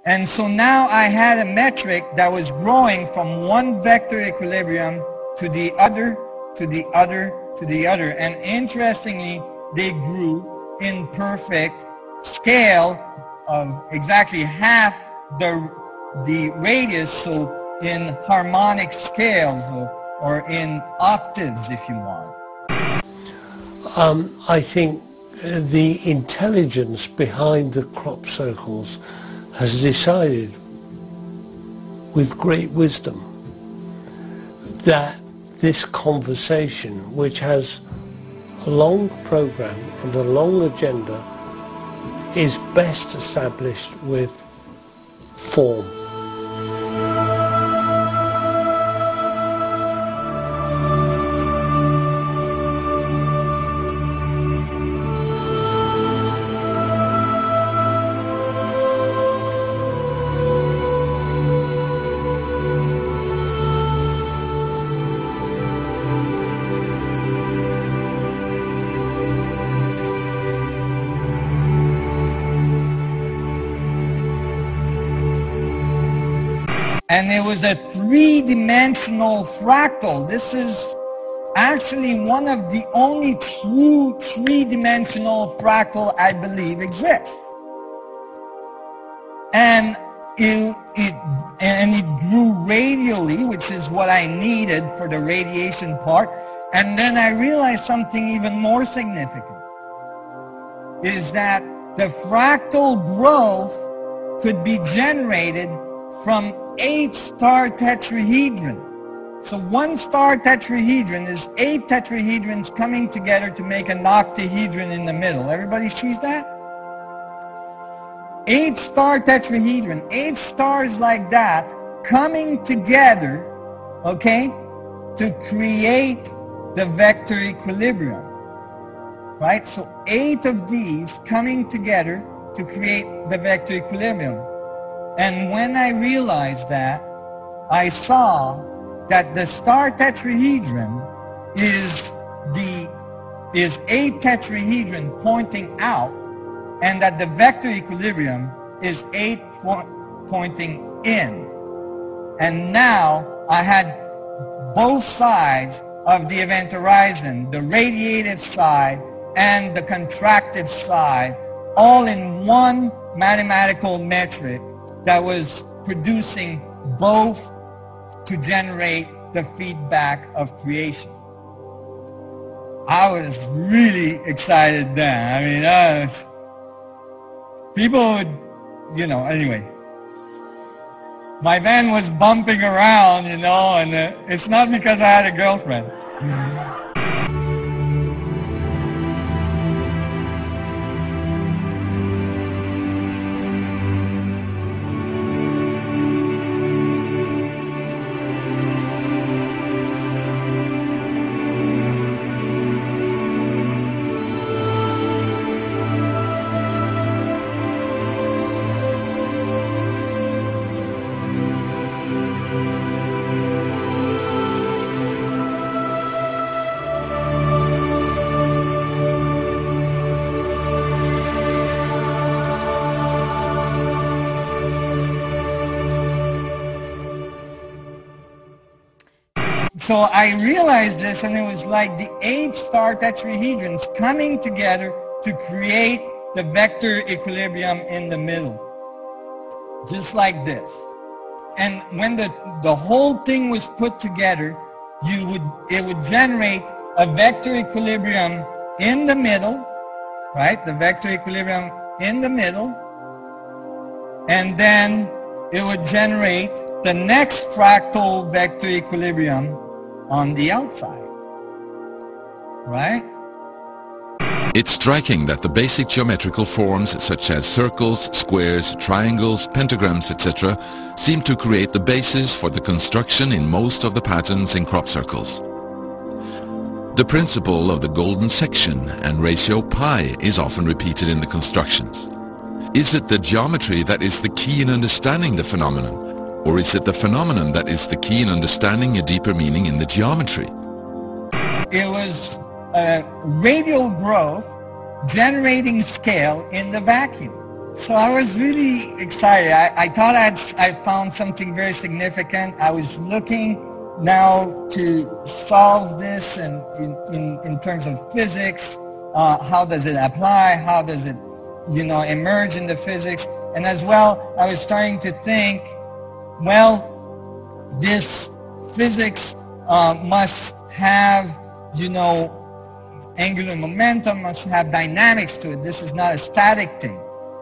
And so now I had a metric that was growing from one vector equilibrium to the other, to the other, to the other. And interestingly, they grew in perfect scale of exactly half the radius, so in harmonic scales or in octaves, if you want. I think the intelligence behind the crop circles has decided with great wisdom that this conversation, which has a long program and a long agenda, is best established with form. And it was a three-dimensional fractal. This is actually one of the only true three-dimensional fractal I believe exists. And it grew radially, which is what I needed for the radiation part. And then I realized something even more significant, is that the fractal growth could be generated from 8 star tetrahedron. So one star tetrahedron is 8 tetrahedrons coming together to make an octahedron in the middle. Everybody sees that? 8 star tetrahedron, 8 stars like that coming together, okay, to create the vector equilibrium. Right? So 8 of these coming together to create the vector equilibrium. And when I realized that, I saw that the star tetrahedron is 8 tetrahedron pointing out, and that the vector equilibrium is 8 pointing in. And now I had both sides of the event horizon, the radiated side and the contracted side, all in one mathematical metric that was producing both to generate the feedback of creation. I was really excited then. I mean, people would, anyway. My van was bumping around, and it's not because I had a girlfriend. So I realized this, and it was like the 8 star tetrahedrons coming together to create the vector equilibrium in the middle. Just like this. And when the whole thing was put together, it would generate a vector equilibrium in the middle, right? The vector equilibrium in the middle. And then it would generate the next fractal vector equilibrium on the outside, right? It's striking that the basic geometrical forms such as circles, squares, triangles, pentagrams, etc. seem to create the basis for the construction in most of the patterns in crop circles. The principle of the golden section and ratio pi is often repeated in the constructions. Is it the geometry that is the key in understanding the phenomenon? Or is it the phenomenon that is the key in understanding a deeper meaning in the geometry? It was radial growth generating scale in the vacuum. So I was really excited. I thought I found something very significant. I was looking now to solve this in terms of physics. How does it apply? How does it, emerge in the physics? And as well, I was starting to think, well, this physics must have, angular momentum, must have dynamics to it. This is not a static thing.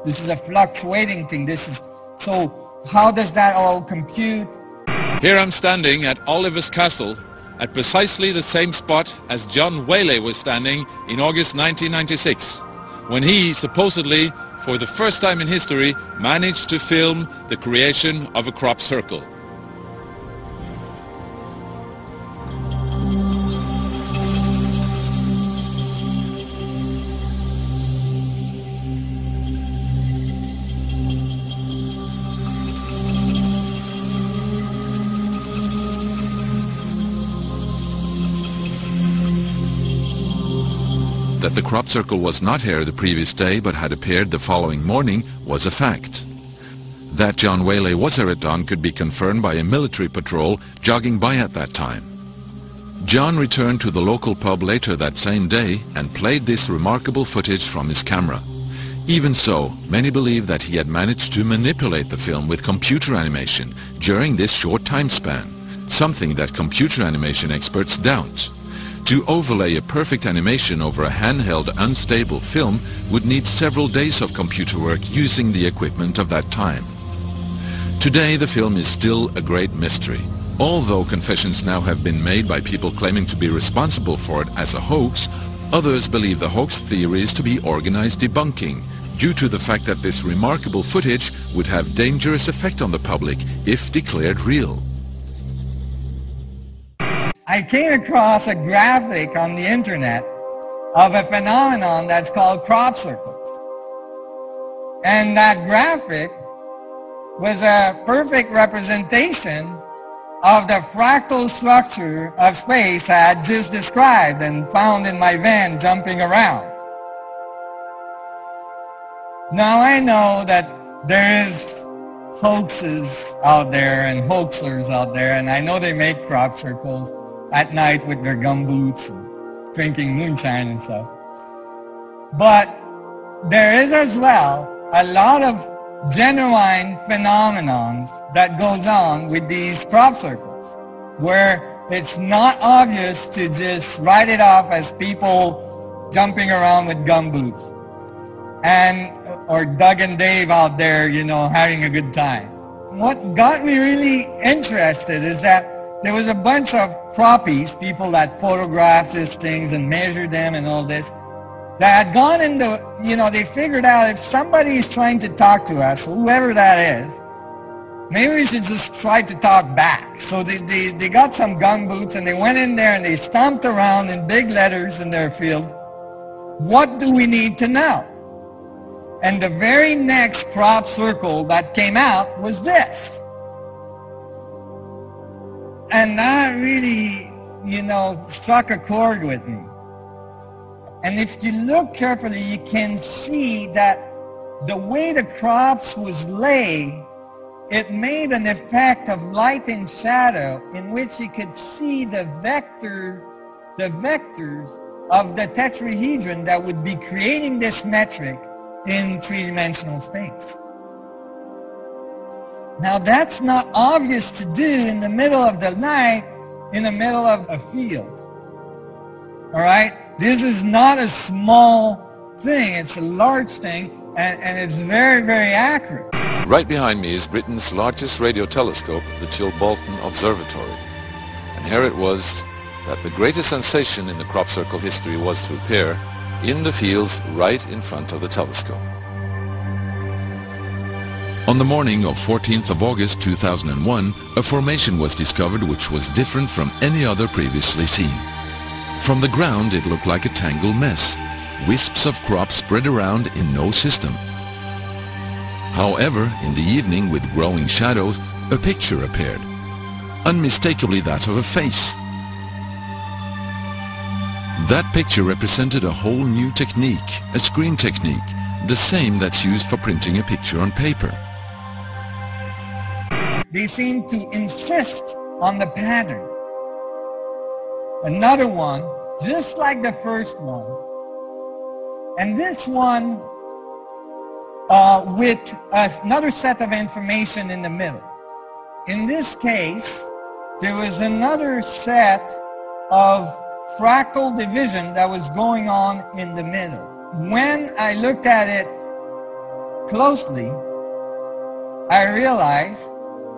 This is a fluctuating thing. So how does that all compute? Here I'm standing at Oliver's Castle at precisely the same spot as John Whaley was standing in August 1996, when he supposedly, for the first time in history, managed to film the creation of a crop circle. That the crop circle was not here the previous day but had appeared the following morning was a fact. That John Whaley was here at dawn could be confirmed by a military patrol jogging by at that time. John returned to the local pub later that same day and played this remarkable footage from his camera. Even so, many believe that he had managed to manipulate the film with computer animation during this short time span, something that computer animation experts doubt. To overlay a perfect animation over a handheld, unstable film would need several days of computer work using the equipment of that time. Today, the film is still a great mystery. Although confessions now have been made by people claiming to be responsible for it as a hoax, others believe the hoax theories to be organized debunking, due to the fact that this remarkable footage would have dangerous effect on the public if declared real. I came across a graphic on the internet of a phenomenon that's called crop circles. And that graphic was a perfect representation of the fractal structure of space I had just described and found in my van jumping around. Now I know that there is hoaxes out there and hoaxers out there, and I know they make crop circles at night with their gumboots and drinking moonshine and stuff. But there is as well a lot of genuine phenomenons that goes on with these crop circles, where it's not obvious to just write it off as people jumping around with gumboots or Doug and Dave out there, having a good time. What got me really interested is that there was a bunch of croppies, people that photographed these things and measured them and all this, that had gone into, they figured out if somebody is trying to talk to us, whoever that is, maybe we should just try to talk back. So they got some gumboots and they went in there and they stomped around in big letters in their field, what do we need to know? And the very next crop circle that came out was this. And that really, struck a chord with me. And if you look carefully, you can see that the way the crops was laid, it made an effect of light and shadow in which you could see the vectors of the tetrahedron that would be creating this metric in three-dimensional space. Now that's not obvious to do in the middle of the night, in the middle of a field. All right? This is not a small thing, it's a large thing, and it's very, very accurate. Right behind me is Britain's largest radio telescope, the Chilbolton Observatory. And here it was that the greatest sensation in the crop circle history was to appear in the fields right in front of the telescope. On the morning of 14th of August 2001, a formation was discovered which was different from any other previously seen. From the ground it looked like a tangled mess, wisps of crops spread around in no system. However, in the evening with growing shadows, a picture appeared, unmistakably that of a face. That picture represented a whole new technique, a screen technique, the same that's used for printing a picture on paper. They seem to insist on the pattern. Another one, just like the first one. And this one with another set of information in the middle. In this case, there was another set of fractal division that was going on in the middle. When I looked at it closely, I realized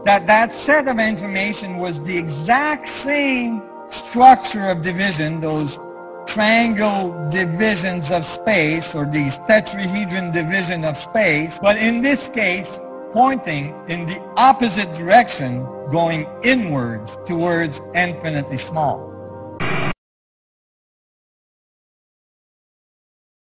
that that set of information was the exact same structure of division, those triangle divisions of space, or these tetrahedron division of space, but in this case, pointing in the opposite direction, going inwards towards infinitely small.